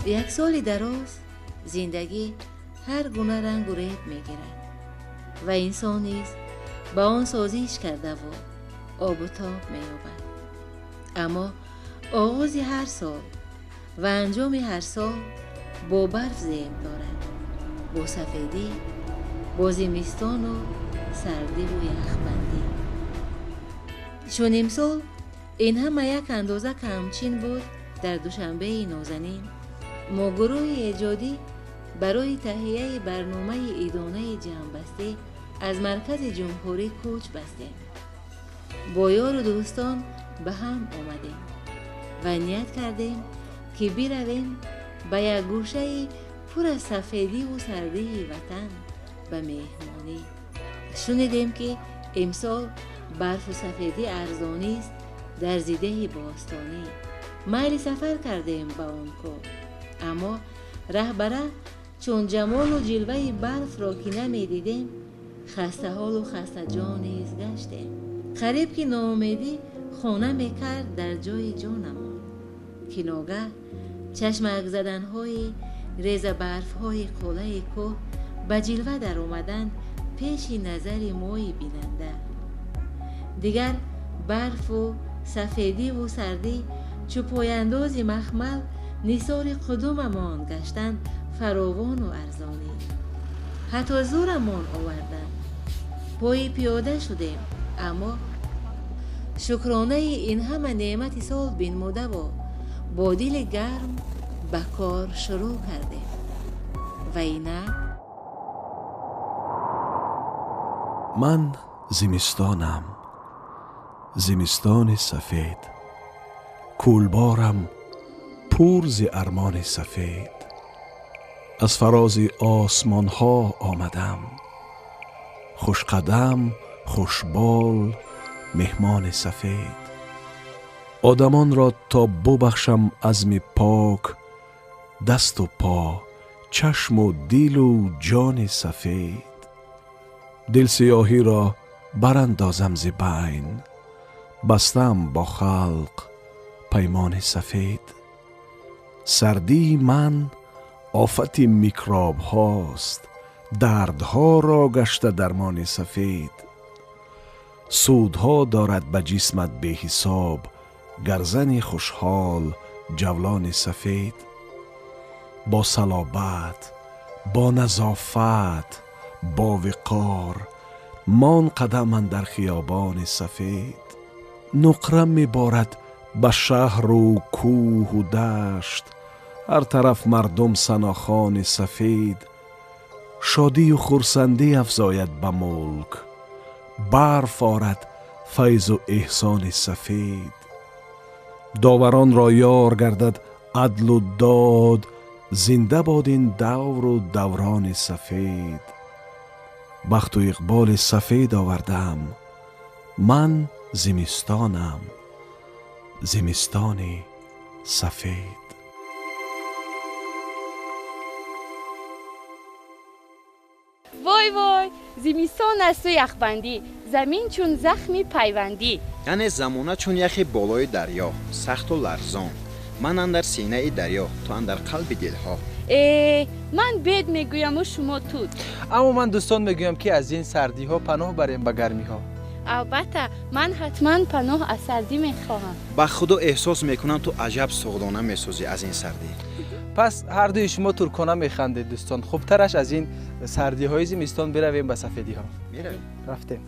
یک سال دراز زندگی هر گونه رنگ و ریب میگیرد و انسان نیز به آن سازش کرده و آب و تاب مییابد. اما آغاز هر سال و انجام هر سال با برف زیب دارد، با سفیدی، با زمستان و سردی و یخبندی. چون امسال این همه یک اندازه کمچین بود، در دوشنبه نازنین ما گروه ایجادی برای تهیه برنامه ایدانه جمع‌بسته از مرکز جمهوری کوچ بستیم. با یار و دوستان به هم آمدیم و نیت کردیم که برویم به یک گوشه پر از سفیدی و سردی وطن به مهمانی. شنیدیم که امسال برف و سفیدی ارزانی است در زیده باستانی. میل سفر کردیم به آن کو، اما رهبره چون جمال و جلوه برف را که نمی دیدیم، خسته حال و خسته جان نیز گشتیم. قریب که ناامیدی خانه می کرد در جای جانمان، که ناگه چشمک زدن‌های ریز برف‌های قلعه کوه به جلوه در آمدن پیش نظر مای بیننده. دیگر برف و سفیدی و سردی چو پایانداز مخمل نثار قدوممان گشتند فراوان و ارزانی. حتی زورمان آوردند، پای پیاده شدیم، اما شکرانه این همه نعمت سال بنموده و با دل گرم به کار شروع کردیم. و اینک من زمستانم، زمستان سفید، کولبارم پر ز ارمان سفید. از فراز آسمان ها آمدم، خوش قدم خوشبال مهمان سفید. آدمان را تا ببخشم عزم پاک، دست و پا، چشم و دل و جان سفید. دل سیاهی را براندازم ز بین، بستم با خلق پیمان سفید. سردی من آفت میکروب هاست، دردها را گشته درمان سفید. سودها دارد به جسمت به حساب، گرزن خوشحال جولان سفید. با صلابت، با نظافت، با وقار مان قدم اندر خیابان سفید. نقره میبارد به شهر و کوه و دشت، هر طرف مردم سناخان سفید. شادی و خرسندی افزاید به ملک، برف آرد فیض و احسان سفید. داوران را یار گردد عدل و داد، زنده باد این دور و دوران سفید. بخت و اقبال سفید آوردم، من زمستانم، زمستان سفید. وای وای، زمستان است و یخبندی، زمین چون زخمی پیوندی. یعنی زمانه چون یخ بالای دریا، سخت و لرزان. من اندر سینه دریا، تو اندر قلب دلها. من بد میگویم و شما توت. اما من دوستان میگویم که از این سردی ها پناه بریم به گرمی ها. البته من حتما پناه از سردی میخواهم. با خدا احساس میکنم تو عجب سوگدانه میسوزی از این سردی. پس هر دوی شما ترکانه میخندید دوستان. خوبترش از این سردی های زمستان برویم به سفیدی ها. میرویم. رفتیم.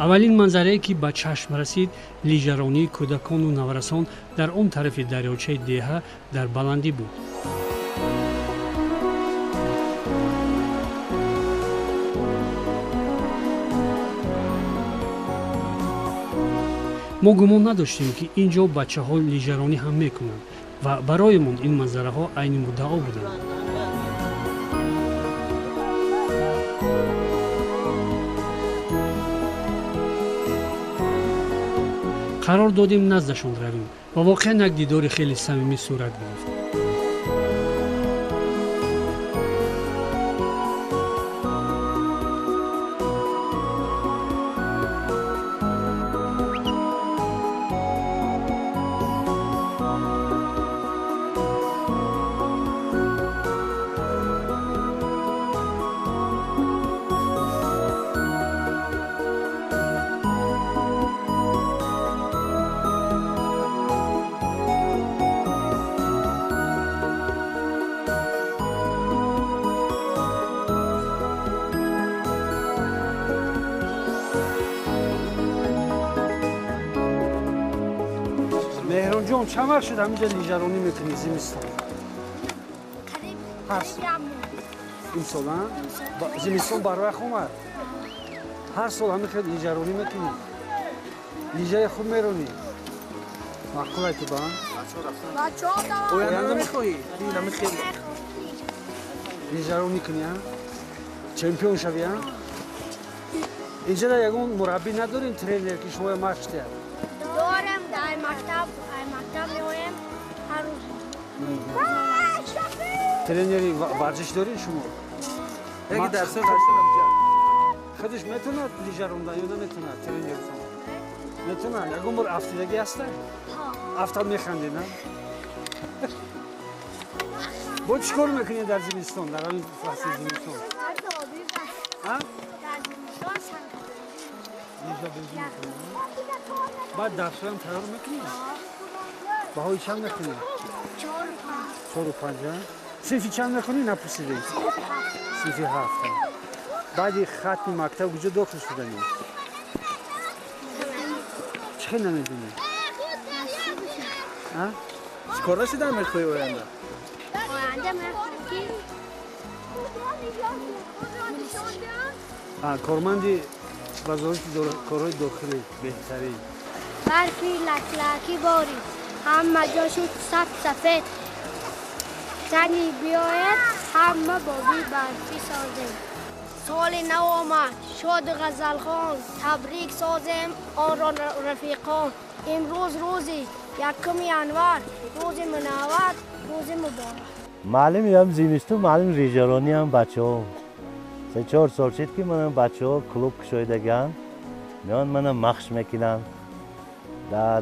اولین منظره که به چشم رسید لیژرانی کودکان و نوارسان در اون طرف دریاچه دیه در بلندی بود. ما گمان نداشتیم که اینجا بچه ها لیژرانی هم میکنند و برایمان این منظره ها عین مدعا بودند. قرار دادیم نزدشان رویم و واقعا یک دیدار خیلی صمیمی صورت گرفت. مهران جان چند وقت شد همینجا لیژرانی میکنی زمستان؟ هر سال. این سال ها؟ زمستان بر وقت اومد؟ هر سال همین خیلی لیژرانی میکنی؟ لیژه خوب میرونی؟ مقبول تو با هم؟ اوینده میخوایی؟ دیدم خیلی لیژرانی کنی ها؟ چمپیون شوی ها؟ اینجا در یکون مربی ندارین ترینر که شما مشق دید؟ دارم در مکتب میایم هر روز. ترینری ورزش دارین شما؟ یکی درس هستم اینجا. خودش میتونه لیژرانی یا نمیتونه ترینر شما؟ میتونه. یکون بار هفتگی هسته؟ هفته میخندی نه؟ با چیکار میکنی در زمستان در این فصل زمستان؟ ها؟ بعد درس هم تیار میکنی؟ بهای چند میکنی؟ 4 و 5. صرفی چند میکنی نپرسیدی؟ صرفی 7. بعدی ختم مکتب کجا داخل شدنی؟ چه نمیدونی؟ چیکار رسیدن میخوایی اوینده؟ آینده میخوایی کارمندی وزارت کارهای داخلی بهتری. برفی لکلکی باری همه جا شد سفید زنی بیاید همه بابی برفی سازیم. سال نو آمد شاد غزلخوان تبریک سازیم آن را رفیقان. امروز روزی 1 ینور روز منور روز مبارک. معلم هم زمستون معلم لیژرانی هم بچه ها 3-4 سال شد که من بچه ها کلوب کشایدگان میان من مخش میکنن در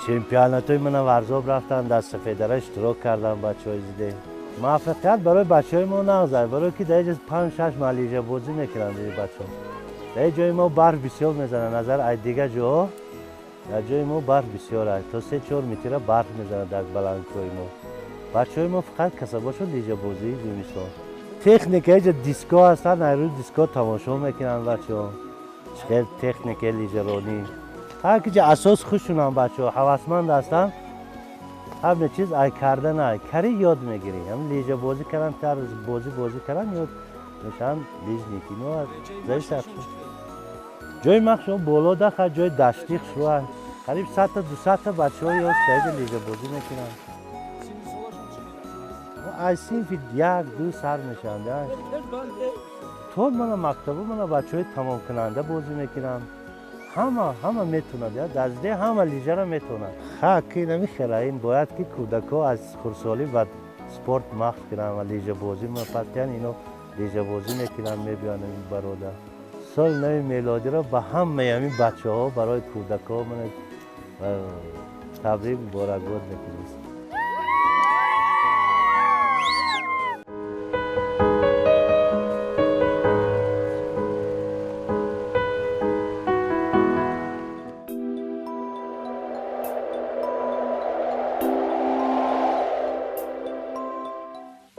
چمپیونات های من ورزاب رفتن در سفیدره اشتراک کردم بچه های زیده. موفقیت برای بچه های ما نگذار برای که در اینجا 5-6 ماه لیژه بازی میکنن دیگه بچه ها. در جای ما برف بسیار میزنن نظر ای دیگه جا در جای ما برف بسیار است تا 3-4 متر برف میزنن در بلندکوی ما. بچه های ما فقط کسباشون لیژه بازی زمستان. تکنیک اینجا دیسکو هستن هر دیسکو تماشا میکنن بچه ها. خیلی تکنیک لیژرانی هر که اساس خوششون هم بچه ها حواسمند هستن همه چیز ای کردن ای کاری یاد میگیری هم لیژه بازی کردن تر بازی کردن یاد میشن لیژ نیکینو زای سخت جای مخشو بالا داخل جای دشتی شروع قریب 100 تا 200 تا بچه های از لیژه بازی میکنن ای صنفی 1-2 سر میشن طول من مکتبه من بچه های تمام کننده بازی میکنن همه میتونن در زده همه لیژه را میتونن خاکی نمیخیره این باید که کودکا از خردسالی و سپورت مخص کنن و لیژه بازی مفتیان اینو لیژه بازی میکنن میبینن این برادر سال نو میلادی را به همه همین بچه ها برای کودکا من تبریک مبارکباد میکنم.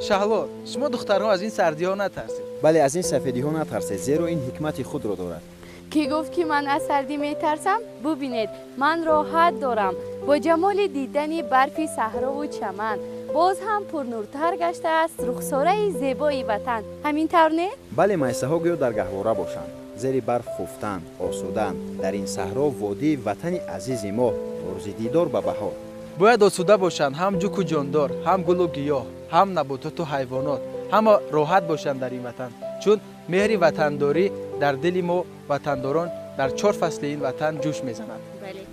شهلا شما دخترها از این سردی ها نترسید؟ بله از این سفیدی ها نترسید زیرا این حکمت خود را دارد کی گفت که من از سردی میترسم؟ ببینید من راحت دارم. با جمال دیدن برفی صحرا و چمن باز هم پرنورتر گشته است رخساره زیبای وطن. همین طور نه؟ بله، مایسه ها گویا در گهواره باشند، زیر برف خفتن، آسودن در این صحرا وادی وطن عزیز ما، روز دیدار به بهار. باید آسوده باشند، هم جوک و جاندار، هم گل و گیاه، هم نباتات و حیوانات، همه راحت باشند در این وطن، چون مهر وطنداری در دل ما وطنداران در 4 فصل این وطن جوش میزند. بله.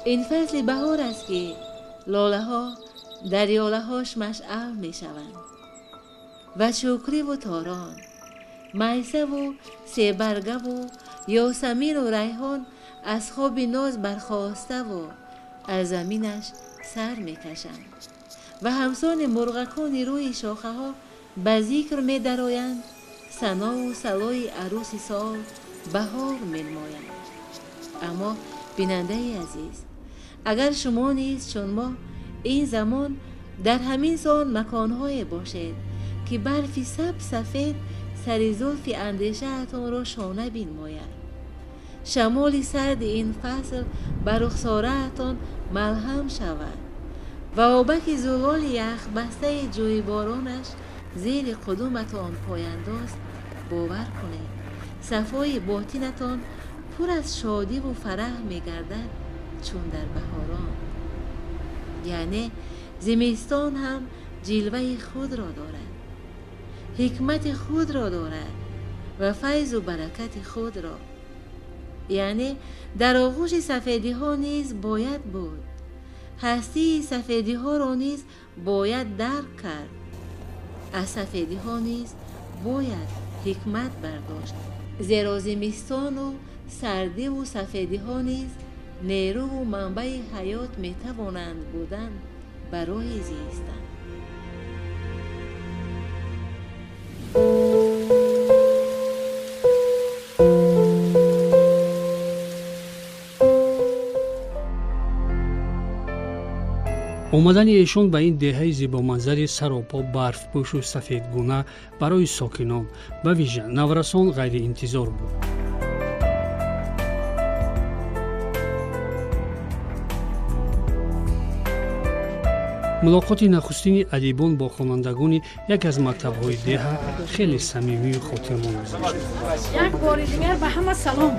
این فصل بهار است که لاله ها در یاله هاش مشعل می شوند و شکری و تاران، میسه و سیبرگه و یاسمین و ریحان از خواب ناز برخاسته و از زمینش سر می کشند و همسان مرغکان روی شاخه ها به ذکر می درآیند، ثنا و صلای عروس سال بهار می نمایند. اما بیننده عزیز، اگر شما نیز چون ما این زمان در همین سان مکانهای باشید که برفی سفید سر زلف اندیشه اتان را شانه بینماید، شمال سرد این فصل بر رخساره اتان ملهم شود و آبک زلال یخ بسته جوی بارانش زیر قدومتان پاینداز، باور کنید صفای باطنتان پر از شادی و فرح می گردد چون در بهاران. یعنی زمستان هم جلوه خود را دارد، حکمت خود را دارد و فیض و برکت خود را. یعنی در آغوش سفیدی ها نیز باید بود، هستی سفیدی ها را نیز باید درک کرد، از سفیدی ها نیز باید حکمت برداشت، زیرا زمستان و سردی و سفیدی ها نیز نیرو و منبع حیات می توانند بودن برای زیستن. омадани эшон ба ин деҳаи зебоманзари саропо барфпӯшу сафедгуна барои сокинон ба вижа наврасон ғайриинтизор буд. мулоқоти нахустини адибон бо хонандагони як аз мактабҳои деҳа хеле самимию хотирмон гузашт. як бори дигар ба ҳама салом.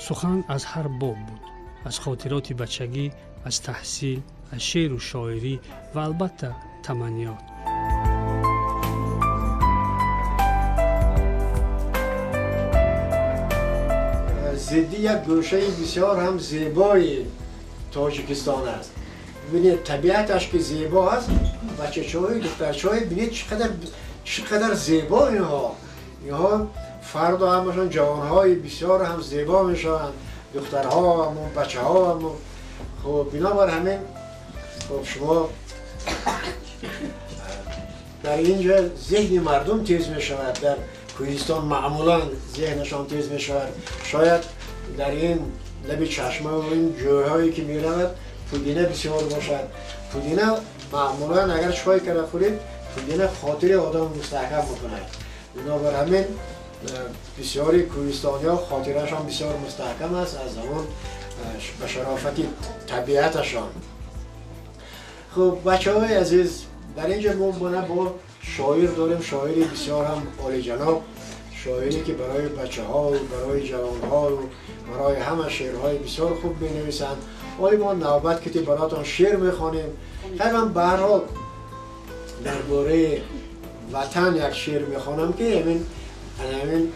сухан аз ҳар боб буд, аз хотироти бачагӣ, аз таҳсил, аз шеъру шоирӣ ва албатта таманниёт. زدی یک گوشه بسیار هم زیبای تاجیکستان است. ببینید طبیعتش که زیبا است، بچه‌های دخترچه‌های ببینید چقدر زیبا اینها فرد و همشون جوانهای بسیار هم زیبا میشوند، دخترها هم بچه‌ها هم. خب بنابر همین خب شما در اینجا ذهن مردم تیز میشود، در کوهستان معمولا ذهنشان تیز میشود. شاید در این لب چشمه و این جویهایی که میرود پودینه بسیار باشد. پودینه معمولا اگر چای کرده خورید، پودینه خاطر آدم مستحکم میکنه. بنابر همین بسیاری کوهستانی ها خاطرشان بسیار مستحکم است از زمان به شرافت طبیعتشان. خب بچه های عزیز، در اینجا ما با شاعر داریم، شاعری بسیار هم عالی جناب، شاعری که برای بچه ها و برای جوان ها و برای همه شعرهای بسیار خوب می نویسند. ولی ما نوبت که براتون شعر می خوانیم. خیلی من به هر حال درباره وطن یک شعر می خوانم که همین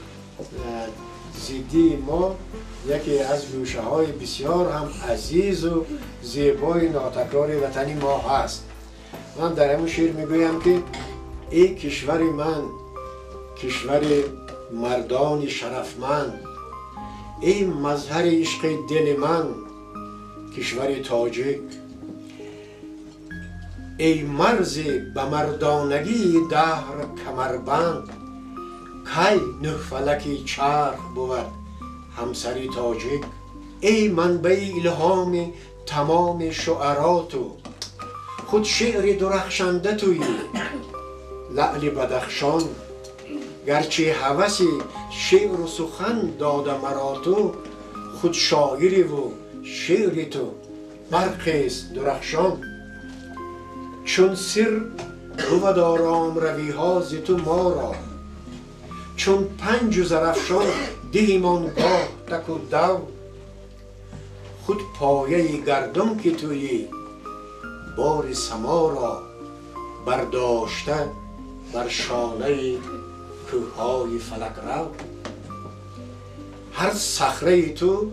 زیدی ما یکی از گوشه های بسیار هم عزیز و زیبای ناتکرار وطنی ما هست. من در همون شعر میگویم که ای کشور من، کشور مردان شرفمند، ای مظهر عشق دل من، کشور تاجیک، ای مرز به مردانگی دهر کمربند، کی نه فلکی چرخ بود همسری تاجیک، ای منبع الهام تمام شعرات و خود شعر درخشنده تویی لعل بدخشان. گرچه هوسی شعر و سخن داده مرا تو، خود شاعری و شعر تو برقیست درخشان. چون سر بود آرام روی ها ز تو ما را، چون پنج و زرفشان دهیم آنگاه تک و دو. خود پایه گردم که تویی بار سما را برداشته بر شانه کوههای فلک رو. هر صخره تو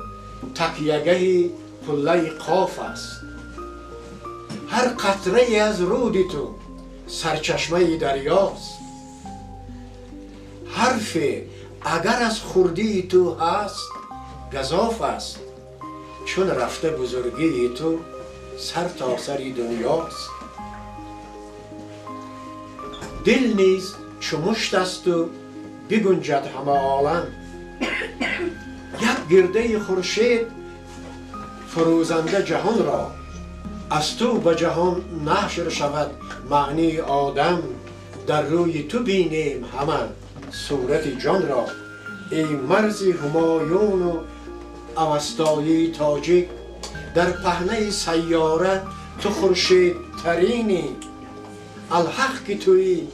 تکیهگه پله قاف است، هر قطره از رود تو سرچشمه دریاست. حرف اگر از خردی تو هست گزاف است، چون رفته بزرگی تو سر تا سری دنیاست. دل نیز چو مشت است و بگنجد همه عالم، یک گرده خورشید فروزنده جهان را. از تو به جهان نشر شود معنی آدم، در روی تو بینیم همه صورت جان را. ای مرز همایون و اوستایی تاجیک، در پهنه سیاره تو خورشید ترینی. الحق که توی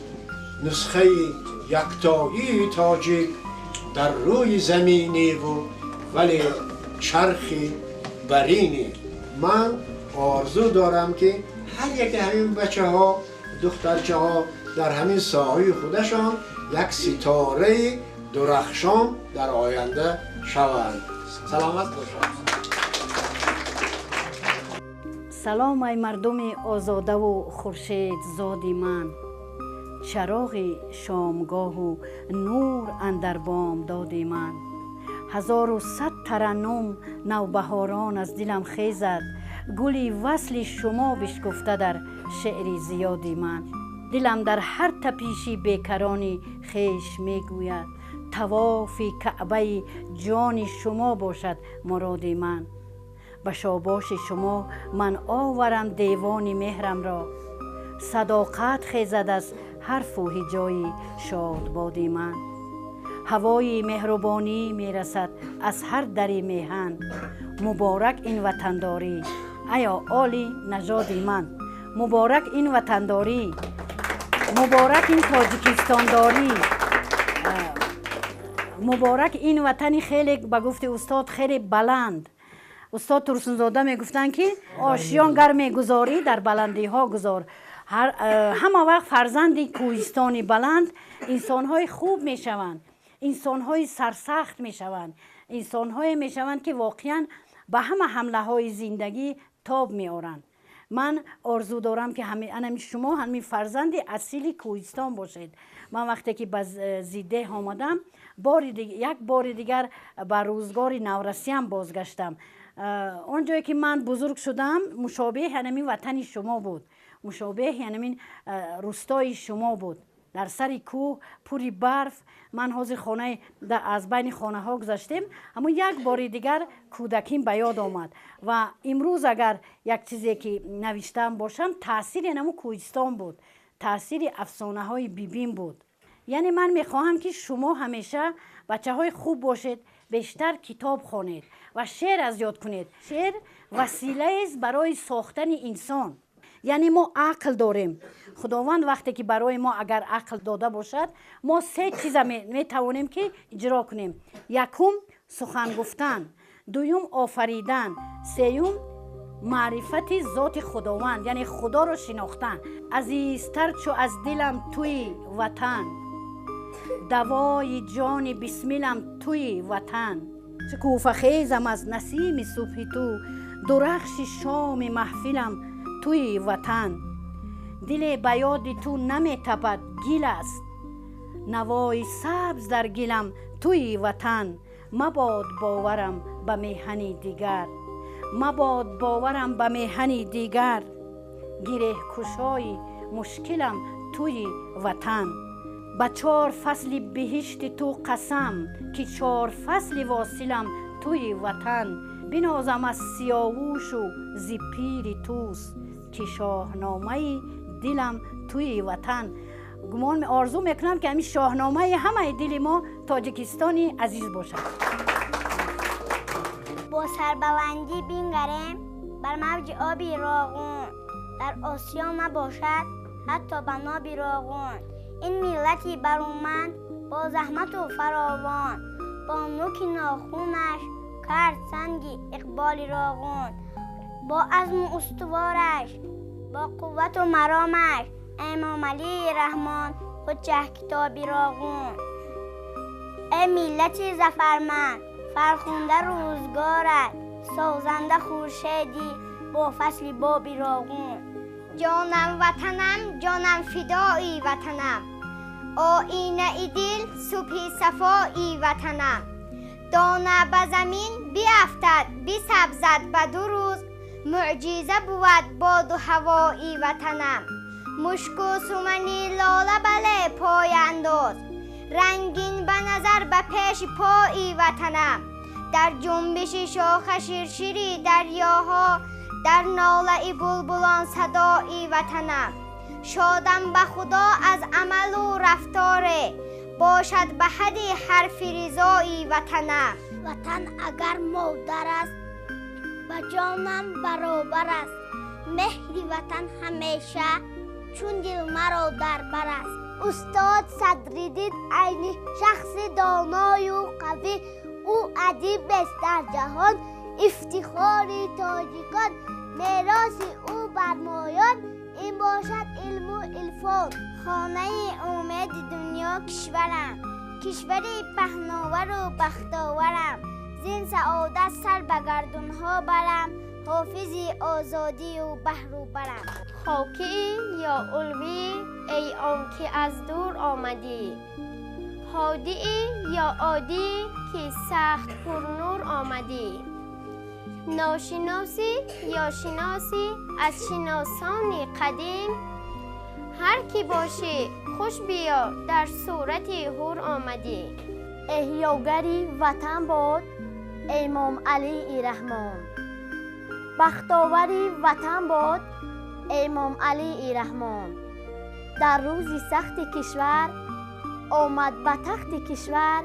نسخه یکتایی تاجیک، در روی زمینی و ولی چرخی برینی. من آرزو دارم که هر یک همین بچه ها دخترچه ها در همین ساحه خودشان یک ستاره درخشان در آینده شوند. سلامت باشند. سلام ای مردم آزاده و خورشید زادی من، چراغ شامگاه و نور اندر بامداد من. 1100 ترنم نوبهاران از دلم خیزد، گلی وصل شما بشکفته در شعری زیادی من. دلم در هر تپیشی بیکرانی خیش میگوید، طواف کعبه جان شما باشد مراد من. به شاباش شما من آورم دیوان مهرم را، صداقت خیزد از حرف و هجای شادبادی من. هوای مهربانی میرسد از هر دری میهن، مبارک این وطنداری ایا آلی نژادی من. مبارک این وطنداری، مبارک این تاجیکستان داری، مبارک این وطنی خیلی به گفت استاد خیلی بلند. استاد ترسونزاده میگفتن که آشیان گر میگذاری در بلندی ها گذار. همه وقت فرزند کوهستانی بلند انسانهای خوب میشوند، انسانهای سرسخت میشوند، انسانهای میشوند که واقعا به همه حمله های زندگی تاب میارند. من آرزو دارم که شما همین فرزند اصیل کوهستان باشید. من وقتی که به زیده آمدم یک بار دیگر به روزگار نورسیم بازگشتم. اونجایی که من بزرگ شدم مشابه همین وطن شما بود، مشابه همین روستای شما بود. در سر کوه پوری برف. من حاضر خانه از بین خانه ها گذاشتیم، اما یک بار دیگر کودکیم به یاد آمد و امروز اگر یک چیزی که نوشتم باشم تاثیر اینمو کوهستان بود، تاثیر افسانه های بیبیم بود. یعنی من میخواهم که شما همیشه بچه های خوب باشید، بیشتر کتاب خوانید و شعر از یاد کنید. شعر وسیله است برای ساختن انسان. یعنی ما عقل داریم. خداوند وقتی که برای ما اگر عقل داده باشد، ما 3 چیز می توانیم که اجرا کنیم. یکم سخن گفتن، دوم آفریدن، سوم معرفت ذات خداوند یعنی خدا رو شناختن. عزیزتر چو از دلم توی وطن، دوای جان بسملم توی وطن. شکوفه خیزم از نسیم صبح تو، درخش شام محفلم توی وطن. دل به یاد تو نمی تپد گل است، نوای سبز در گلم توی وطن. مباد باورم به میهنی دیگر، مباد باورم به میهنی دیگر. گره کشای مشکلم توی وطن. به 4 فصل بهشت تو قسم، که 4 فصل واصلم توی وطن. بنازم از سیاووش و زپیر توست، که شاهنامه دلم توی وطن گمان آرزو میکنم که همین شاهنامه همه دل ما تاجیکستانی عزیز باشد. با سربلندی بینگریم بر موج آبی راغون، در آسیا نباشد حتی بنا بیراغون. این ملتی برومند با زحمت و فراوان، با نوک ناخونش کرد سنگی اقبالی راغون. با عزم استوارش با قوت و مرامش امام علی رحمان خود چه کتابی راغون. ای ملتی زفرمند فرخنده روزگارت، سازنده خورشیدی با فصلی بابی راغون. جانم وطنم جانم فدایی وطنم، آینه ای دل صبح صفایی وطنم. دانه به زمین بیفتد بیسبزد به 2 روز، معجزه بود باد و هوایی وطنم. مشک و سمنی لاله بله پای انداز، رنگین به نظر به پیش پایی وطنم. در جنبش شاخ شیرشیری دریاها، در ناله بلبلان صدایی وطنم. شادم به خدا از عمل و رفتاره، باشد به حد حرف رضایی وطنم. وطن اگر مادر است به جانم برابر است، مهر وطن همیشه چون دل مرا در بر است. استاد صدرالدین عینی شخص دانای و قوی، او ادیب است در جهان، افتخار تاجیکان، میراث او بر مایان، این باشد علم و عرفان. خانه امید دنیا کشورم، کشوری پهناور و بختاورم، زین سعادت سر به گردونها برم، حافظی آزادی و بحر و برم. خاکی یا علوی ای آنکه از دور آمدی، هادی یا عادی که سخت پرنور آمدی. ناشناسی یا شناسی از شناسان قدیم، هر کی باشی خوش بیا در صورت حور آمدی. احیاگری وطن باد امام علی رحمان، بختاوری وطن باد امام علی رحمان. در روزی سخت کشور آمد به تخت کشور،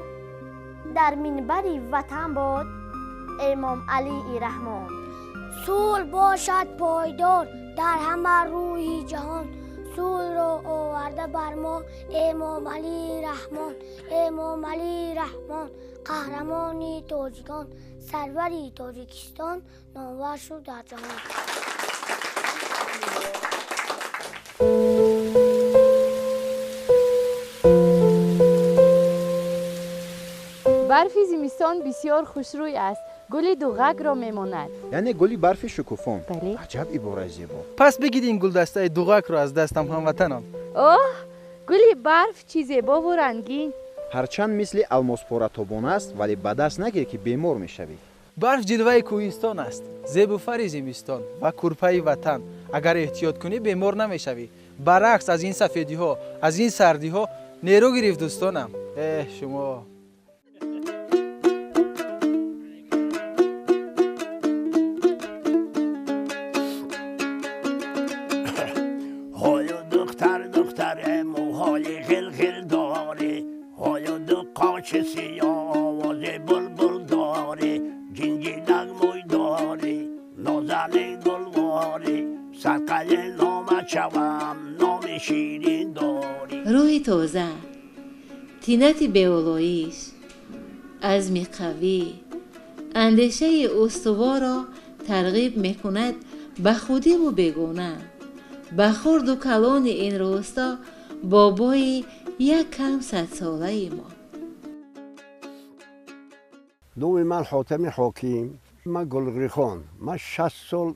در منبری وطن باد امام علی رحمان. صلح باشد پایدار در همه روی جهان، صلح را آورده بر ما امام علی رحمان. امام علی رحمان قهرمانی تاجیکان، سروری تاجیکستان نامور شد در جهان. برف زمستان بسیار خوشروی است، گل دوغک را میماند. یعنی گلی برف شکوفان. بله. عجب عبارت زیبا. پس بگید این گلدسته دوغک رو از دستم هموطنان. اوه، گل برف چی زیبا و رنگین. هرچند مثل الماس پوراتابان است ولی به دست نگیر که بیمار میشوی. برف جلوه کوهستان است، زیبوفر زمستان و کرپه وطن. اگر احتیاط کنی بیمار نمیشوی. برعکس از این سفیدی ها، از این سردی ها نیرو گرفت دوستانم. شما کسی آواز بلبل داری، جنگیدک موی داری، نازنین گلواری، سرقل نام چوم نام شیرین داری. روح تازه، تینت بیولویش، عزم قوی، اندیشه استوار را ترغیب میکند به خودی و بیگانه. به خرد و کلان این روستا بابای یک کم 100 ساله ما. نام من حاتم حکیم، من گلغری خان. من 60 سال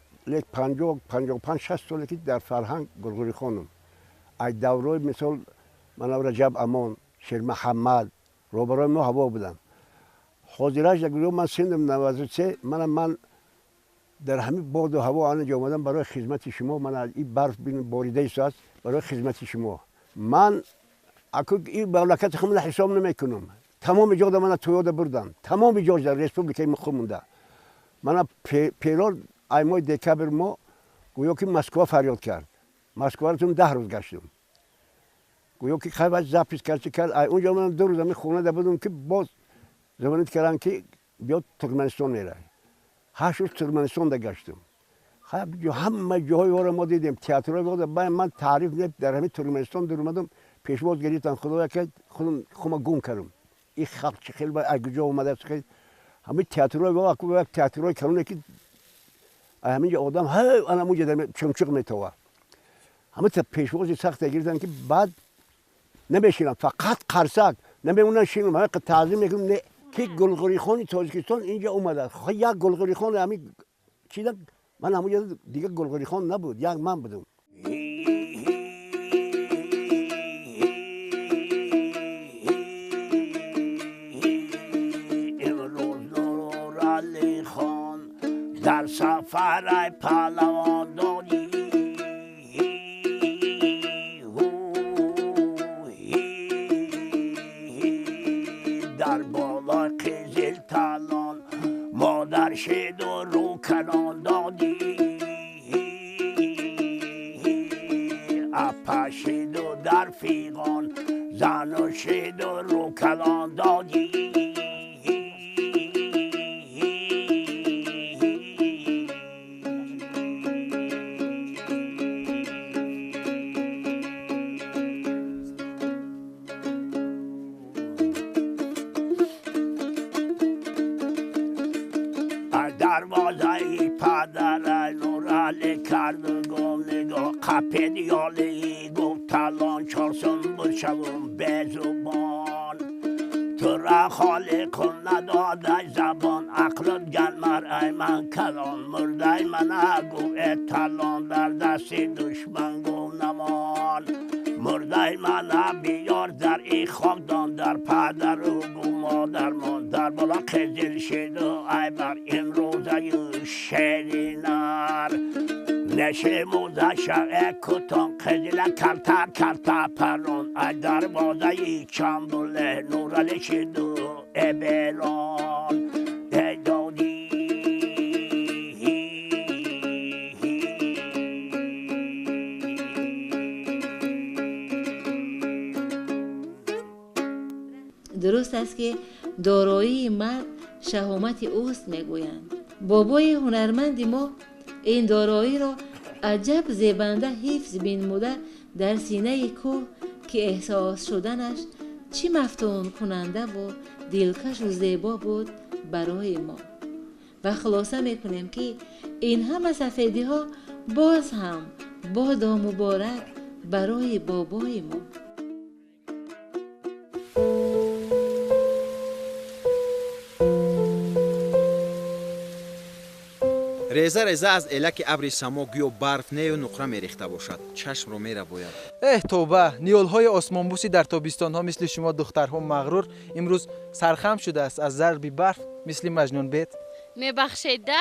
55-60 سالی که در فرهنگ گلغری خانم. از دوره مثال من رجب امان، شیر محمد، روبرای ما هوا بودم. حاضرش یک من سنم 93. من در همین باد و هوا آنجا آمدم برای خدمت شما. من از این برف بین باریده است برای خدمت شما. من اکو این مملکت خودم حساب نمیکنم. تمام جا من تویاد بردم، تمام جا در ریسپوبلیکای ما مونده. من پیرار ایمای دکبر ما گویا که مسکو فریاد کرد. مسکو رو 10 روز گشتم. گویا که خیلی زپیس کرد. اونجا من 2 روز می خونه ده بودم که باز زمانت کردن که بیاد ترکمنستان میره. 8 روز ترکمنستان ده گشتم. خیلی همه جاهای رو ما دیدیم. تئاترای بود. من تعریف نمی‌کنم. در همین ترکمنستان در اومدم. پیشواز گریتن خدایا که خودم گم کردم. این خلق چه خیلی از کجا اومده است که همین تئاترای بود. تئاترای کارونه که همین آدم انا موجه در چمچق میتوه. همه پیشواز سخت گریتن که بعد نمیشینم فقط قرصک نمیمونن شینم. همه تعظیم میکنم نه که گلغوری خان تاجیکستان اینجا اومده. خب یک گلغوری خان همین چیزا من همونجا دیگه گلغوری خان نبود. یک من بودم. در سفر پهلوان دادی در بالای قزل تالان مادر شد و رو کنان دادی اپا شد و در فیغان زن و شد و رو کنان دادی دروازه پدر نورالی کرد و گفت نگاه قپه دیالی گفت تلان چارسون بشوم به زبان تو را خالق نداده زبان عقلت گنمر ای من کلان مرده من گفت تلان در دست دشمن گفت نمان مرده من بیار در ای خاکدان در پدر و گو مادر من در بالا قزل شد و ای بر این روزه شیرینر نشه موزه شعه کتان قزل کرتا پرون ای در بازه چنبله نورل شد و ابران ای دادی درست است که دارایی مرد شهامت اوست میگویند. بابای هنرمند ما این دارایی را عجب زیبنده حفظ بینموده در سینه کوه که احساس شدنش چی مفتون کننده و دلکش و زیبا بود برای ما. و خلاصه میکنیم که این همه سفیدی ها باز هم بادا مبارک برای بابای ما. реза реза аз элаки абри само гӯё барф нею нуқра мерехта бошад чашмро меравояд. توبه نیول‌های آسمانبوسی در تابستان‌ها مثل شما دخترها مغرور امروز سرخم شده است از ضرب برف مثل مجنون بیت. میبخشید ده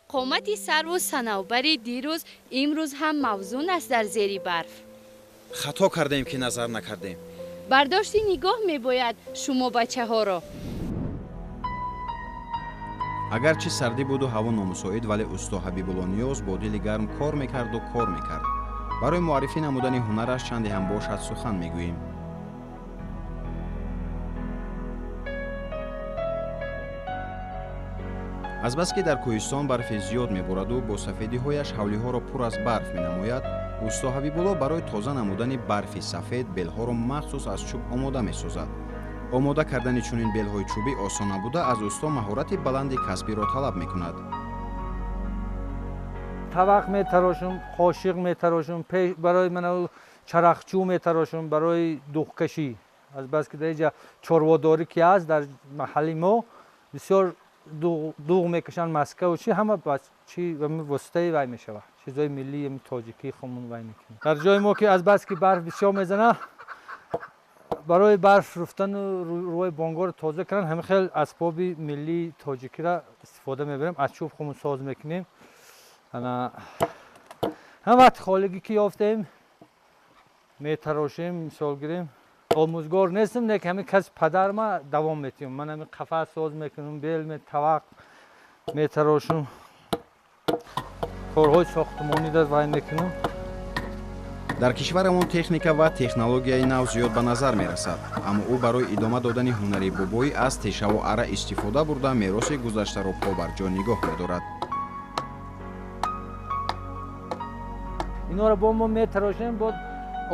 قامت سر و صنوبر دیروز امروز هم موزون است در زیر برف. خطا کردیم که نظر نکردیم. برداشتی نگاه میباید شما بچه ها را. агарчи сардӣ буду ҳаво номусоид вале усто ҳабибулло ниёз бо дили гарм кор мекарду кор мекард. барои муаррифӣ намудани ҳунараш чанде ҳам бошад сухан мегӯем. азбаски дар кӯҳистон барфи зиёд мебораду бо сафедиҳояш ҳавлиҳоро пур аз барф менамояд, усто ҳабибулло барои тоза намудани барфи сафед белҳоро махсус аз чӯб омода месозад. омода кардани чунин белҳои чӯбӣ осон набуда аз усто маҳорати баланди касбиро талаб мекунад. тавақ метарошум, қошиқ метарошум, барои мана чарахчӯ метарошум барои дуғкашӣ. азбаски дар инҷа чорводорӣ ки аст дар маҳалли мо бисёр дуғ мекашанд маскаву чи ҳама ба чи воситаи вай мешавад. чизои миллии тоҷикӣ хумун вай мекунем. дар ҷои мо ки азбаски барф бисёр мезана барои барф руфтану рӯи бонгор тоза кардан ҳамин хел асбоби миллии тоҷикиро истифода мебарем. аз чӯб хумун соз мекунем. ҳам вақт холигӣ ки ёфтем метарошем. мисол гирем омӯзгор нестам, лек ҳамин каси падарма давом метиҳам. ман ҳамин қафас соз мекунам, бел тавақ метарошам. корҳои сохтмонӣ дар вай мекунам. дар кишварамон техника ва технологияи нав зиёд ба назар мерасад, аммо ӯ барои идома додани ҳунари бобоӣ аз тешаву ара истифода бурда мероси гузаштаро побарҷо нигоҳ медорад. инҳоро бо мо метарошем, бо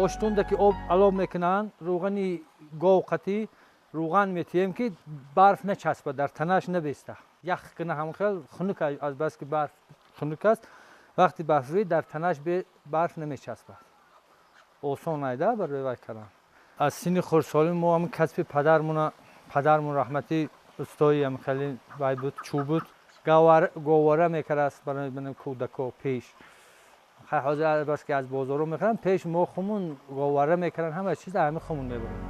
оштунда ки об алоб мекунанд, рӯғани гов қатӣ рӯған метиҳем ки барф начаспад, дар танаш набеста. Ях куна ҳамхел хунук аз ки барф хунук аст, вақти барфӣ дар танаш барф намечаспад. осон айда барои вай кардан. аз синни хурдсолӣ мо ҳамин касби падармон раҳмати устои ҳамхели вай буд, чӯб буд, говара мекардаст барои ман кӯдако пеш. ҳозир албаски аз бозоро мехарам, пеш мо хумун говара мекардем, ҳама чиз ҳамин хумун мебурем.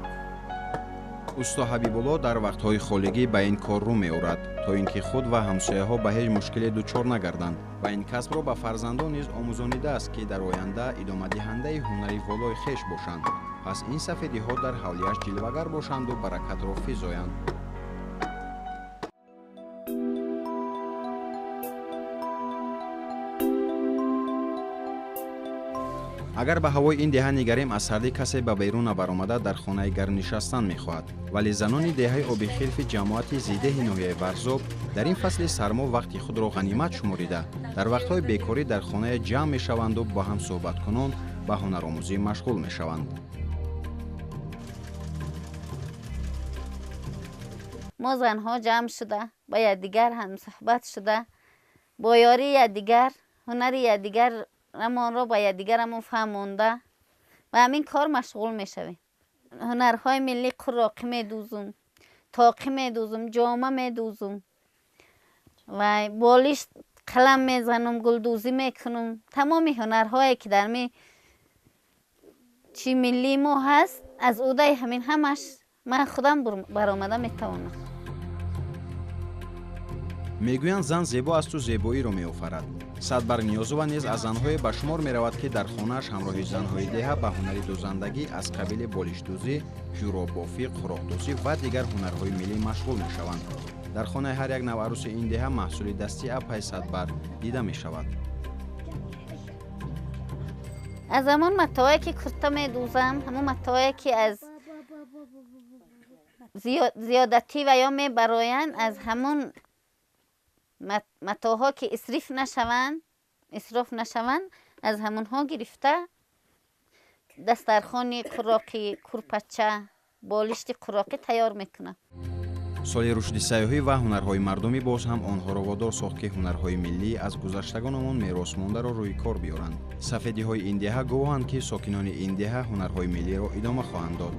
усто ҳабибулло дар вақтҳои холигӣ ба ин кор рӯ меорад, то ин ки худ ва ҳамсояҳо ба ҳеҷ мушкиле дучор нагарданд ва ин касбро ба фарзандон низ омӯзонидааст, ки дар оянда идомадиҳандаи ҳунари волои хеш бошанд. пас ин сафедиҳо дар ҳавлияш ҷилвагар бошанду баракатро физоянд. агар ба ҳавои ин деҳа нигарем, аз сардӣ касе ба берун баромада дар хонаи гарм нишастан мехоҳад, вале занони деҳаи обихилфи ҷамоати зидеҳи ноҳияи Варзоб дар ин фасли сармо вақти худро ғанимат шуморида, дар вақтҳои бекорӣ дар хонае ҷамъ мешаванду бо ҳам суҳбаткунон ба ҳунаромӯзӣ машғул мешаванд. мо занҳо ҷамъ шуда ба якдигар ҳамсуҳбат шуда, бо ёрии якдигар, ҳунари якдигар рамонро ба якдигарамон фаҳмонда ба ҳамин кор машғул мешавем. ҳунарҳои миллӣ қуроқӣ медӯзум, тоқӣ медӯзум, ҷома медӯзум, ва болиш қалам мезанам, гулдӯзӣ мекунам. тамоми ҳунарҳое ки дар ми чи миллии мо ҳаст, аз удаи ҳамин ҳамаш ман худам баромада метавонам. мегӯянд зан зебо асту зебоиро меофарад. Садбарг Ниёзова низ аз занҳое ба шумор меравад, ки дар хонааш ҳамроҳи занҳои деҳа ба ҳунари дӯзандагӣ аз қабили болиштдӯзӣ, ҷуробофӣ, қуроқдӯзӣ ва дигар ҳунарҳои миллӣ машғул мешаванд. дар хонаи ҳар як наварӯси ин деҳа маҳсули дасти Апай Садбарг дида мешавад. аз ҳамон матоое ки курта медӯзам, ҳамон матоое ки аз зиёдатӣ ва ё мебароянд, аз ҳамон матоҳо ки исроф нашаванд, аз ҳамонҳо гирифта дастархони қуроқӣ, курпача, болишти қуроқӣ тайёр мекунам. соли рушди сайёҳӣ ва ҳунарҳои мардумӣ боз ҳам онҳоро водор сохт, ки ҳунарҳои миллӣ аз гузаштагонамон меросмондаро рӯи кор биёранд. сафедиҳои ин деҳа гувоҳанд, ки сокинони ин деҳа ҳунарҳои миллиро идома хоҳанд дод.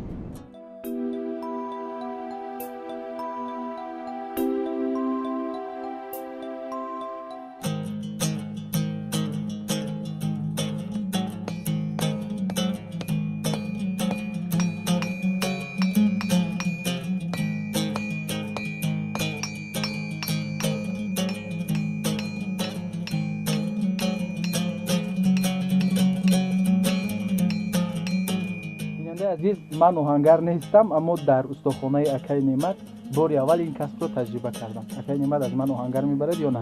азиз, ман оҳангар нестам, аммо дар устохонаи Акай Неъмат бори аввал ин касбро таҷриба кардам. Акай Неъмат аз ман оҳангар мебарад ё на?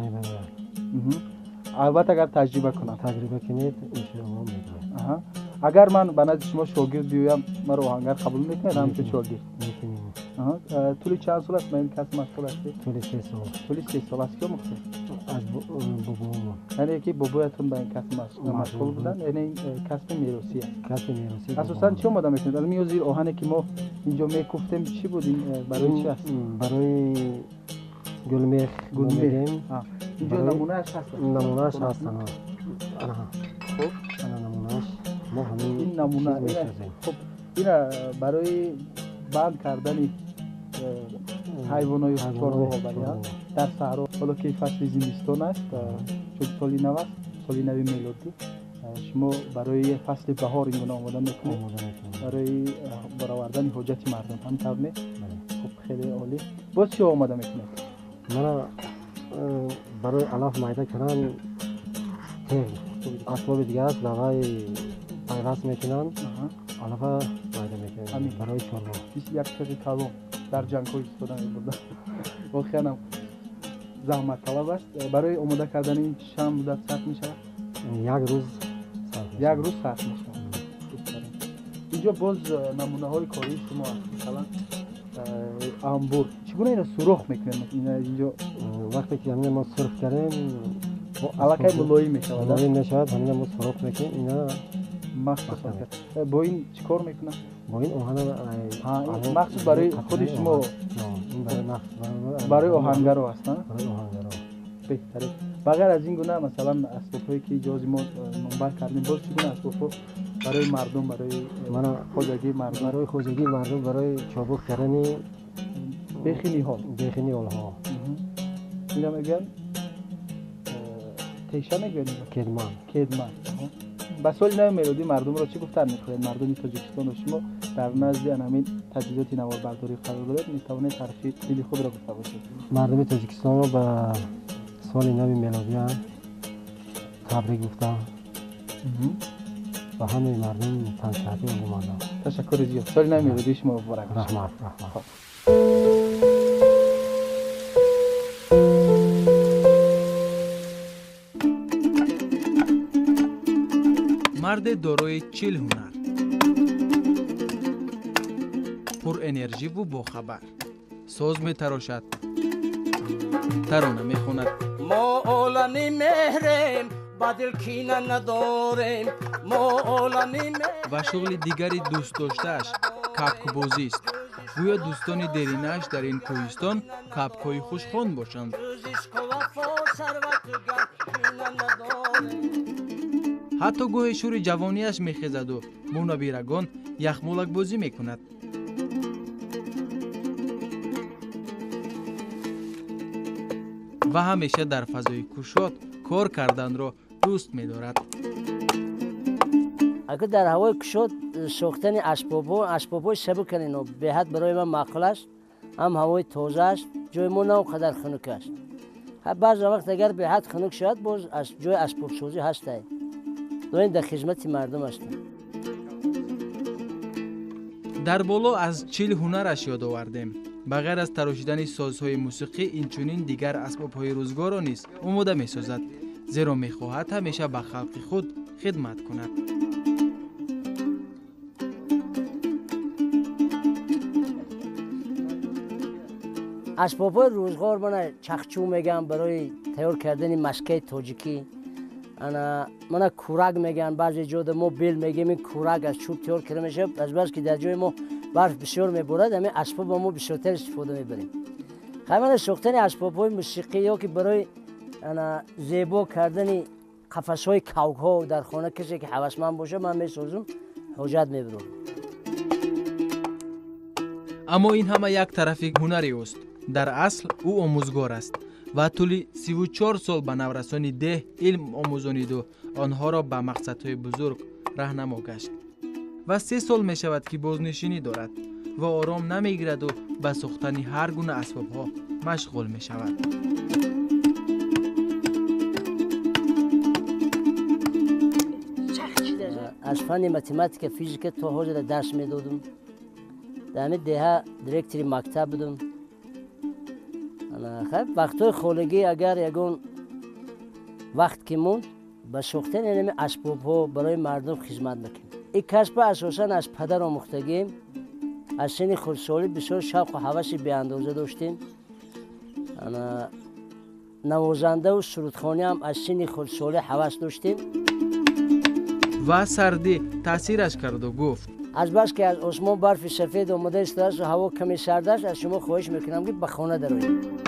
албатта агар таҷриба кунам. таҷриба кинед, иншоалло мебарад. агар ман ба назди шумо шогирд биёям, маро оҳангар қабул мекунед ҳамчун шогирд? тӯли чанд сол аст ба ин касб машғул ҳастед? тӯли 3 сол. тӯли 3 сол. аз киё мухтед? аз бобоам. яъне ки бобоятон ба ин касб машғул буданд, яъне ин касби меросӣ аст? касби меросӣ. асосан чӣ омода мекунед? аз миёзи оҳане ки мо инҷо мекуфтем чӣ буд? ин барои чӣ аст? барои гулмех мегем. инҷо намунааш ҳаст? намунааш ҳаст. хуб, ана намунааш. мо ҳамин ин намуна. хуб, ина барои банд кардани ҳайвонои чорвоҳо барояд дар саҳро, ҳоло ки фасли зимистон аст, чун соли нав аст, соли нави мелодӣ, шумо барои фасли баҳор ин гуна омода мекунед, барои баровардани ҳоҷати мардум. ҳамин не? хуб, хеле олӣ. боз чӣ омода мекунед? мана барои алаф майда кардан асбоби дигар аст, давай пайваст мекунанд, алафа майда мекунанд барои чорва. як чизи калон дар ҷангҳо истифода мебурданд. воқеан заҳматталаб аст. барои омода кардани ин чанд муддат сарф мешавад? یک روز یک روز صرف میشه. اینجا باز نمونه های کاری شما مثلا انبور چگونه اینو سوراخ میکنید؟ اینا اینجا وقتی که همین ما سرخ کردیم علاقه ملایم میشود. ملایم میشود، همین ما سوراخ میکنیم. اینا مخصوص با این چیکار میکنن؟ با این آهن مخصوص برای خود شما؟ این برای مخصوص برای آهنگرو هست نه؟ برای آهنگرو. بهتره. بغیر از این گونه مثلا اسبابایی که اجازه ما منبر کردیم باز چگونه اسبابا برای مردم، برای خوزگی مردم، برای خوزگی مردم، برای چابک کردن بخینی ها ها. اینا میگن تیشه میگن کدمان. با سوال نوع ملودی مردم را چی گفتن میخواید؟ مردم تاجیکستان و شما در نزد همین تجهیزات نواربرداری قرار دارید، میتوانید تعریف دلی خود را گفته باشید. مردم تاجیکستان رو به سال نو میلادی تبریک گفتم و همه مردم تنصحتی و گماندم. تشکر زیاد. سال نو میلادی شما مبارک باشد. رحمت. مرد دارای 40 هنر، پر انرژی و باخبر، ساز می تراشد، ترانه می خوند. ما اولانی مهریم با دل کینه نداریم، ما اولانی مهریم. و شغل دیگری دوست داشتهش کپک بازی است. گویا دوستان درینش در این کوهستان کپک‌های خوشخوان باشند. حتی گوه شور جوانیش میخیزد و با نبیرگان یخمولک بازی میکند. و همیشه در فضای کشاد کار کردن را دوست می‌دارد. اگر در هوای کشاد سوختن اسباب‌های شب کنین و به حد برای من معقول است، هم هوای تازه است، جای ما نه قدر خنک است. بعض وقت اگر به حد خنک شد باز از جای اسباب سازی هست. دارین در خدمت مردم هستیم. در بالا از 40 هنرش یاد آوردیم. بغیر از تراشیدن سازهای موسیقی اینچنین دیگر اسباب‌های روزگار را نیز آماده می‌سازد، زیرا می‌خواهد همیشه به خلق خود خدمت کند. اسباب‌های روزگار من چخچو میگم برای تیار کردن مشکه تاجیکی. من کورک میگن، بعضی جا ما بیل میگیم. این کورک از چوب تیار کرده میشه. از بس که در جای ما برف بسیار میبارد، همین اسباب ما بسیارتر استفاده میبریم. همین ساختن اسباب‌های موسیقی یا که برای زیبا کردن قفس‌های کوک‌ها در خانه کسی که هوسمند باشه من میسازم، حاجت میبرم. اما این همه یک طرف هنری است. در اصل او آموزگار است و طول 34 سال به نورسان 10 علم آموزانید و آنها را به مقصدهای بزرگ راهنما گشت. و 3 سال می شود که بازنشینی دارد و آرام نمی گیرد و به ساختن هر گونه اسباب‌ها مشغول می شود. از فن متماتیک فیزیک تا حاضر درس میدادم. در همین دهه دیرکتری مکتب بودم. خب وقتای خالگی اگر یگون وقت که موند به ساختن این اسباب‌ها برای مردم خدمت میکنیم. این کسب اساساً از پدر آموختگیم. از سن خردسالی بسیار شوق و هوس بی اندازه داشتیم. نوازنده و سرودخوانی هم از سن خردسالی هوس داشتیم. و سردی تاثیرش کرد و گفت از بس که از آسمان برف سفید آمده است و هوا کمی سرد است، از شما خواهش میکنم که به خانه درآیید.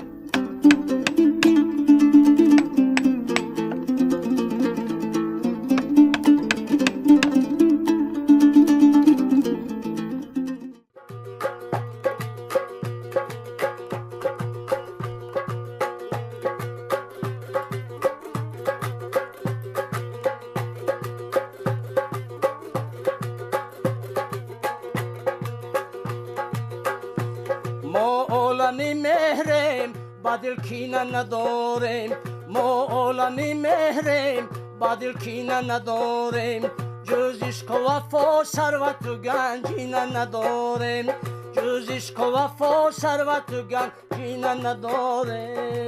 با دل کینه نداریم، ما اولانی مهریم با دل کینه نداریم، جز عشق و وفا ثروت و گنجینه نداریم، جز عشق و وفا ثروت و گنجینه نداریم.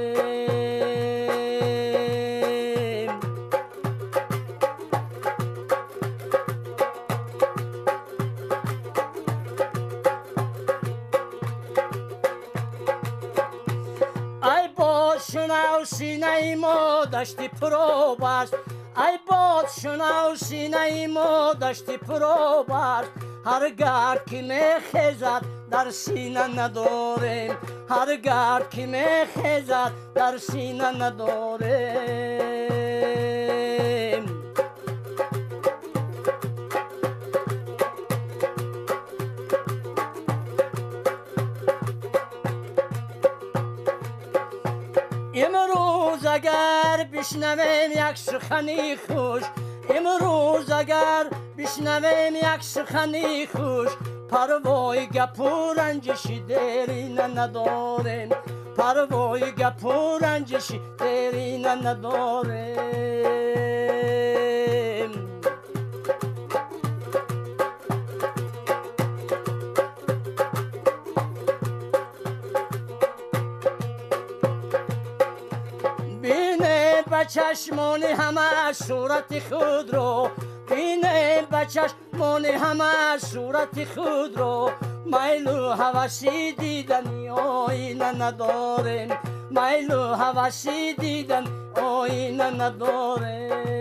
شنو سینه ما دشتی پروب است ای باد شنو سینه ما دشتی پروب است هر گرد که میخیزد در سینه نداریم هر گرد که میخیزد در سینه نداریم امروز اگر بشنویم یک سخنی خوش امروز اگر بشنویم یک سخنی خوش پروای گپ و رنجشی دیرینه نداریم پروای گپ و رنجشی دیرینه نداریم چشمانی همه صورت خود رو بینه به چشمانی همه صورت خود رو میل و هوسی دیدن آینه نداریم میل و هوسی دیدن آینه نداریم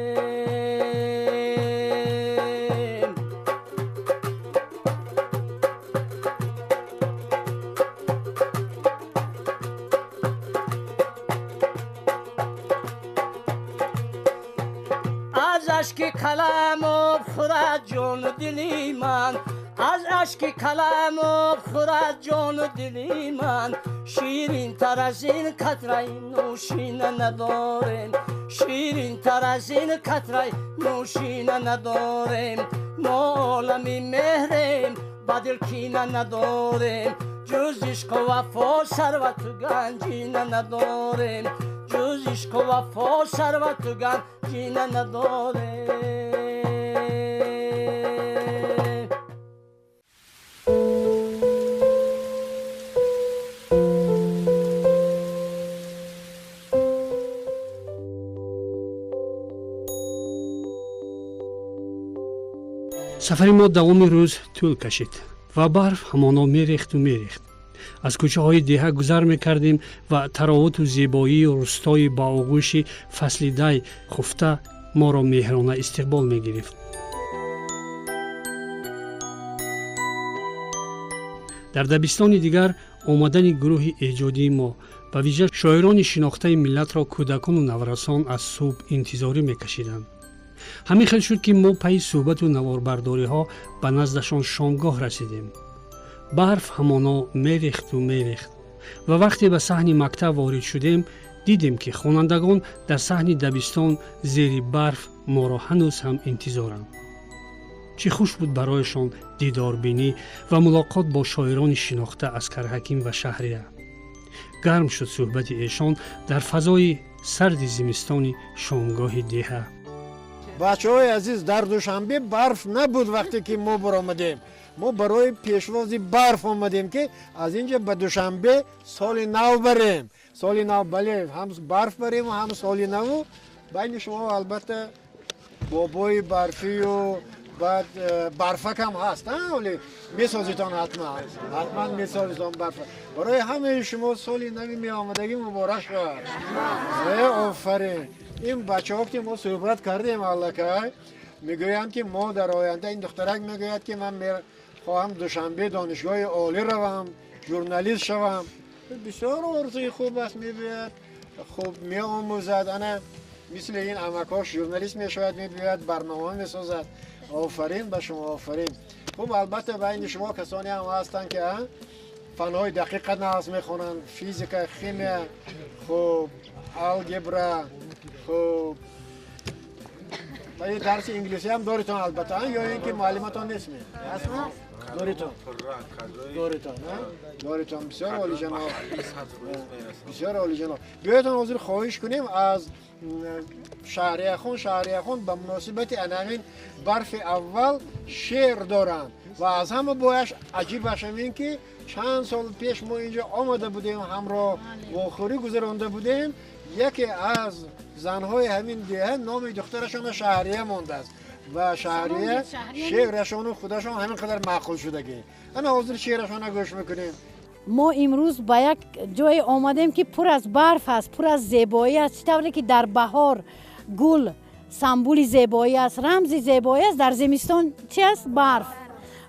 اشک کلم آب خورد جان و دلی من از اشک کلم آب خورد جان و دلی من شیرین تر از این قطره نوشینه نداریم شیرین تر از این قطره نوشینه نداریم ما عالمی مهریم بدل کینه نداریم جز عشق و وفا ثروت و گنجینه نداریم جز عشق و وفا ثروت و گنجینه نداریم сафари мо давоми рӯз тӯл кашид ва барф ҳамоно мерехту мерехт. аз кӯчаҳои деҳа гузар мекардем ва таровату зебоии рӯстои ба оғӯши фасли дай хуфта моро меҳрона истиқбол мегирифт. дар дабистони дигар омадани гурӯҳи эҷодии мо ба виҷа шоирони шинохтаи миллатро кӯдакону наврасон аз субҳ интизорӣ мекашиданд. ҳамин хел шуд ки мо пайи суҳбату наворбардориҳо ба наздашон шомгоҳ расидем. барф ҳамоно мерехту мерехт ва вақте ба саҳни мактаб ворид шудем дидем ки хонандагон дар саҳни дабистон зери барф моро ҳанӯз ҳам интизоранд. чӣ хуш буд барояшон дидорбинӣ ва мулоқот бо шоирони шинохта Аскарҳаким ва Шаҳрия. гарм шуд суҳбати эшон дар фазои сарди зимистони шомгоҳи деҳа. бачаҳои азиз, дар душанбе барф набуд. вақте ки мо баромадем мо барои пешвози барф омадем ки аз инҷа ба душанбе соли нав барем. соли нав, бале, ҳам барф барем ҳам соли наву. байни шумо албатта бобои барфию баъд барфакам ҳаст. оле месозитон ҳатман месозитон барфа. барои ҳамаи шумо соли нави меомадагӣ муборак шавад. офарин. ин бачаҳо ки мо суҳбат кардем аллакай мегӯянд ки мо дар оянда, ин духтарак мегӯяд ки ман хоҳам душанбе донишгоҳи олӣ равам, журналист шавам. бисёр орзуи хуб аст, мегӯяд хуб меомӯзад. ана мисли ин амакош журналист мешавад, мегӯяд барнома месозад. офарин ба шумо, офарин. хуб, албатта байни шумо касоне ҳам ҳастанд ки фанҳои дақиқа нағз мехонанд, физика, химия, хуб алгебра, хуб дарси инглисӣ ҳам доритон албатта, ё ин ки муаллиматон нест? доритон. бисёр олиҷаноб, бисёр олиҷаноб. биёятон ҳозир хоҳиш кунем аз Шаҳриякхон ба муносибати анамин барфи аввал шеър доранд ва аз ҳама бояш аҷибаш ин ки чанд сол пеш мо инҷо омада будем, ҳамроҳ вохӯрӣ гузаронда будем. яке аз занҳои ҳамин деҳа номи духтарашона Шаҳрия мондааст ва Шаҳрия шеърашону худашон ҳамин қадар маъқул шудагӣ. ана ҳозир шеърашона гӯш мекунем. ما امروز به یک جای آمدیم که پر از برف است، پر از زیبایی است. چطوری که در بهار گل سمبول زیبایی است، رمز زیبایی است، در زمستان چی است؟ برف.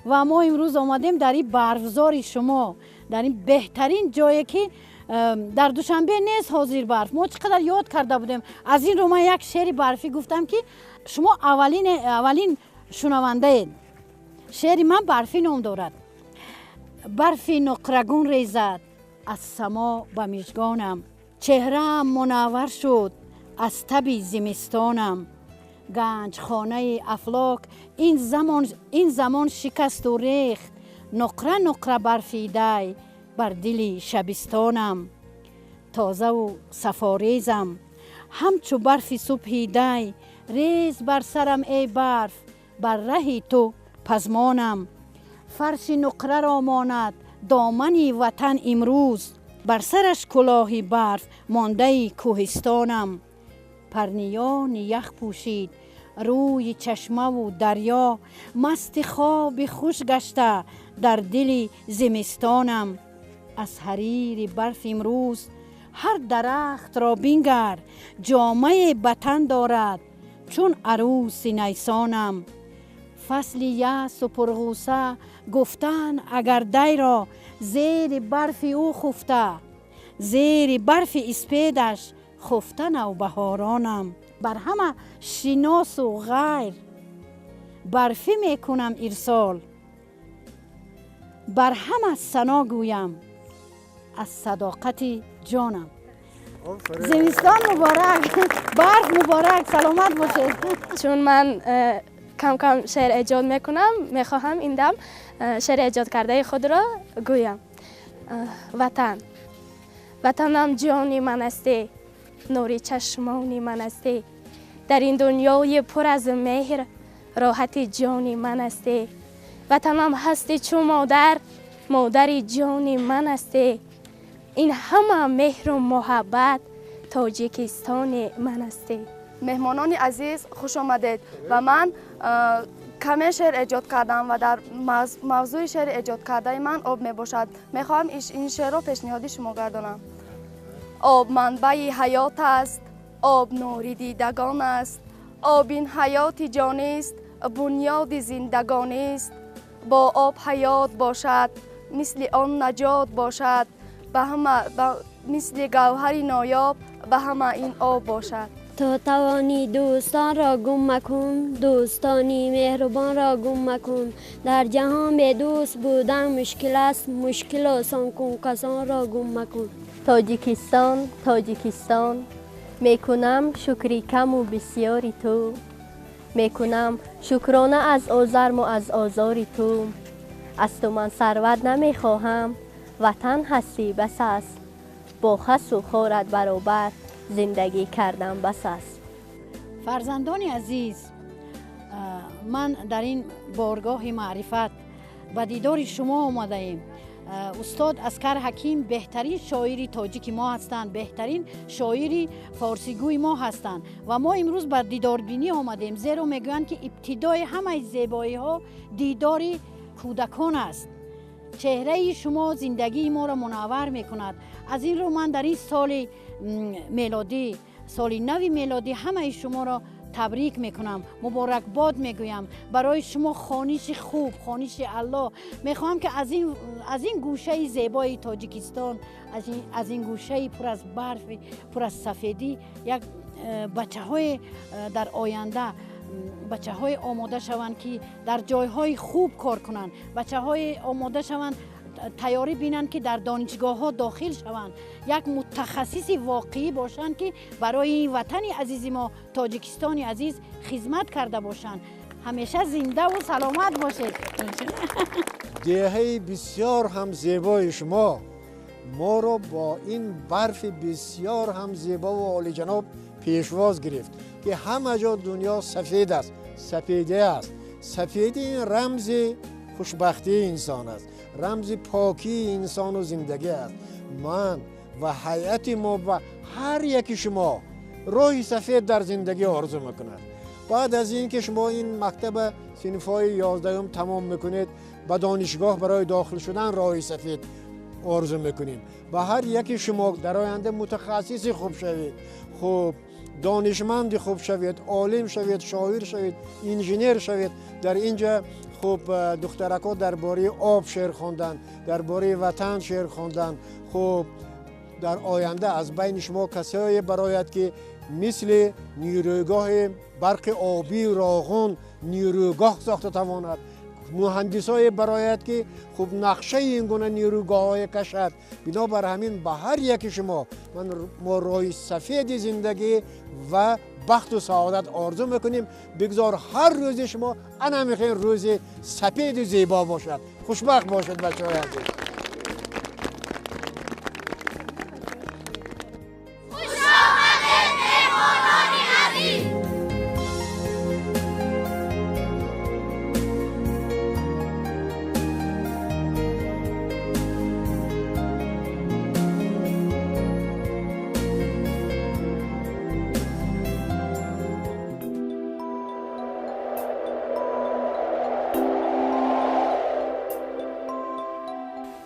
و ما امروز آمدیم در این برفزار شما، در این بهترین جایی که در دوشنبه نیست حاضر برف. ما چقدر یاد کرده بودیم. از این رو من یک شعر برفی گفتم که شما اولین شنونده اید. شعر من برفی نام دارد. برفی نقرگون ریزد از سما به مژگانم، چهره‌ام منور شد از تب زمستانم. گنج خانه افلاک این زمان شکست و ریخت، نقره نقره برفیده بر دل شبستانم. تازه و صفاریزم همچو برفی صبحی دی، ریز بر سرم ای برف بر ره تو پزمانم. فرش نقره را ماند دامنی وطن امروز، بر سرش کلاهی برف مانده کوهستانم. پرنیان یخ پوشید روی چشمه و دریا، مست خواب خوش گشته در دل زمستانم. از حریر برف امروز هر درخت را بینگر، جامه بتن دارد چون عروس نیسانم. فصل یأس و پرغوسه گفتن اگر دی را، زیر برف او خفته زیر برف اسپیدش خفته نوبهارانم. بر همه شناس و غیر برفی میکنم ارسال، بر همه ثنا گویم از صداقت جانم. زمستان مبارک، برف مبارک، سلامت باشید. چون من کم کم شعر ایجاد میکنم، میخواهم این دم شعر ایجاد کرده خود را گویم. وطنم جانی من استی، نوری چشمانی من استی، در این دنیای پر از مهر راحت جانی من استی. وطنم هستی چون مادر جانی من استی، این همه مهر و محبت تاجیکستان من استی. مهمانان عزیز خوش آمدید و من کمی شعر ایجاد کردم و در موضوع شعر ایجاد کرده من آب می باشد. میخواهم این شعر را پیشنهادی شما گردانم. آب منبع حیات است، آب نور دیدگان است، آب این حیات جانی است، بنیاد زندگانی است. با آب حیات باشد، مثل آن نجات باشد، مثل گوهر نایاب به همه این آب باشد. تو توانی دوستان را گم مکن، دوستانی مهربان را گم مکن. در جهان به دوست بودن مشکل است، مشکل آسان کن، کسان را گم مکن. تاجیکستان میکنم شکری کم و بسیاری تو، میکنم شکرانه از آزرم و از آزاری تو. از تو من ثروت نمیخواهم، وطن هستی بس است، با خس و خارت برابر زندگی کردم بس است. فرزندان عزیز، من در این بارگاه معرفت به دیدار شما آمده ایم. استاد اسکر حکیم بهترین شاعری تاجیک ما هستند، بهترین شاعری فارسیگوی ما هستند و ما امروز بر دیداربینی آمدیم، زیرا میگویند که ابتدای همه زیبایی ها دیدار کودکان است. چهره شما زندگی ما را منور میکند. از این رو من در این سال میلادی، سال نو میلادی، همه شما را تبریک میکنم، مبارکباد میگویم. برای شما خوانش خوب، خوانش الله. میخوام که از این گوشه زیبای تاجیکستان، از این گوشه پر از برف، پر از سفیدی، یک بچه های در آینده، بچه های آماده شوند که در جای های خوب کار کنند، بچه های آماده شوند تیاری بینند که در دانشگاه ها داخل شوند، یک متخصص واقعی باشند که برای وطن عزیز ما تاجیکستان عزیز خدمت کرده باشند. همیشه زنده و سلامت باشید. دهه بسیار هم زیبای شما ما رو با این برف بسیار هم زیبا و عالی جناب پیشواز گرفت که همه جا دنیا سفید است، سفیده است. سفیدی این رمز خوشبختی انسان است، رمز پاکی انسان و زندگی است. من و هیئت ما و هر یکی شما راه سفید در زندگی آرزو میکند. بعد از این که شما این مکتب صنف‌های 11 تمام میکنید، به دانشگاه برای داخل شدن راه سفید آرزو میکنیم. به هر یکی شما در آینده متخصصی خوب شوید، خوب دانشمند خوب شوید، عالم شوید، شاعر شوید، انجینیر شوید. در اینجا خوب دخترکا درباره آب شعر خواندن، درباره وطن شعر خواندن. خوب در آینده از بین شما کسایی برآید که مثل نیروگاه برق آبی راغون نیروگاه ساخته تواند، مهندسای برآید که خوب نقشه این گونه نیروگاه های کشد. بنابر همین به هر یک شما ما راه سفید زندگی و بخت و سعادت آرزو میکنیم. بگذار هر روز شما انمیخین روز سفید و زیبا باشد. خوشبخت باشد بچه های عزیز.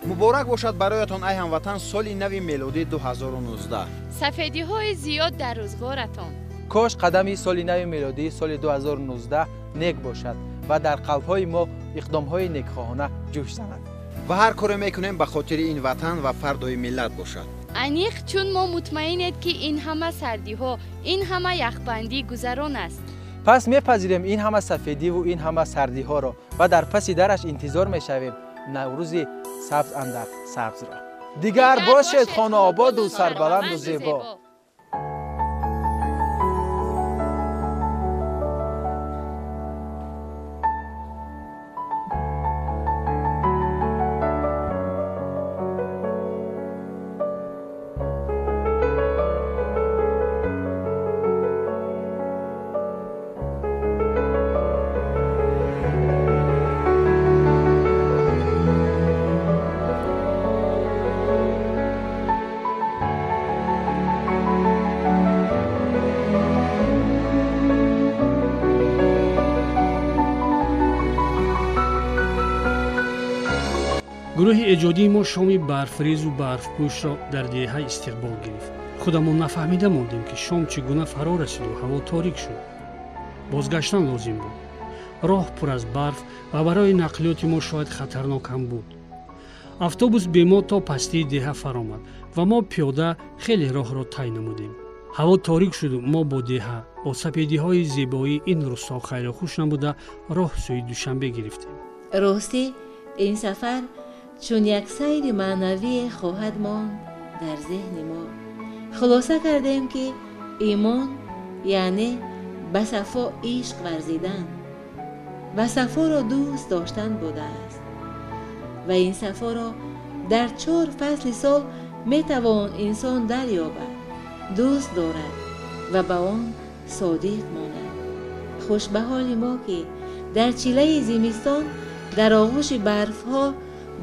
مبارک باشد برایتان ای هموطن سال نو میلادی 2019. سفیدی های زیاد در روزگارتان. کاش قدمی سال نو میلادی سال 2019 نیک باشد و در قلب‌های ما اقدام‌های نیکخواهانه جوش زند. و هر کاری میکنیم به خاطر این وطن و فردای ملت باشد. انیق چون ما مطمئنید که این همه سردی ها، این همه یخبندی گذران است. پس میپذیریم این همه سفیدی و این همه سردی ها را و در پس درش انتظار میشویم نوروز سبز اندر سبز را. دیگر باشد خانه آباد و سربلند و زیبا. گروه ایجادی ما شام برفریز و برفپوش را در دیه استقبال گرفت. خودمون نفهمیده موندیم که شام چگونه فرا رسید و هوا تاریک شد. بازگشتن لازم بود. راه پر از برف و برای نقلیات ما شاید خطرناک هم بود. اتوبوس به ما تا پستی دیه فرآمد و ما پیاده خیلی راه را طی نمودیم. هوا تاریک شد و ما با دیه با سپیدی های زیبایی این روستا خیلی خوش نبوده راه سوی دوشنبه گرفتیم. راستی این سفر چون یک سیر معنوی خواهد ماند در ذهن ما. خلاصه کردیم که ایمان یعنی به صفا عشق ورزیدن و صفا را دوست داشتن بوده است و این صفا را در 4 فصل سال می توان انسان دریابد، دوست دارد و به آن صادق ماند. خوش به حال ما که در چیله زمستان در آغوش برف ها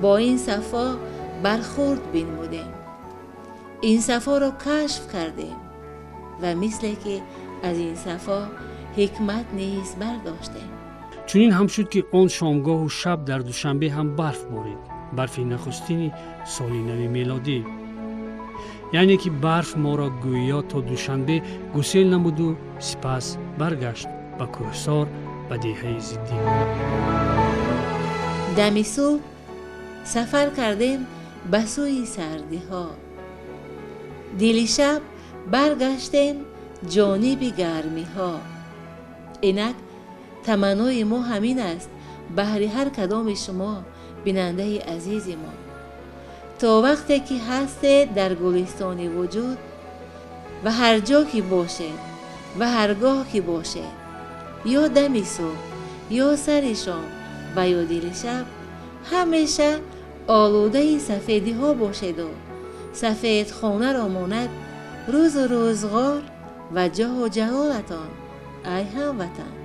با این صفا برخورد بنمودیم. این صفا را کشف کردیم و مثل که از این صفا حکمت نیز برداشتیم. چنین هم شد که آن شامگاه و شب در دوشنبه هم برف بارید. برف نخستین سال نو میلادی. یعنی که برف ما را گویا تا دوشنبه گسیل نمود و سپس برگشت به کوهسار و دیه ضدی. دم صبح سفر کردیم به سوی سردی ها. دل شب برگشتیم جانب گرمی ها. اینک تمنای ما همین است بهر هر کدام شما بیننده عزیز ما. تا وقتی که هستید در گلستان وجود و هر جا که باشید و هرگاه که باشید، یا دم صبح یا سر شام و یا دل شب، همیشه آلوده سفیدی ها باشید و سفید خانه را ماند روز و روزگار و جاه و جلالتان ای هموطن.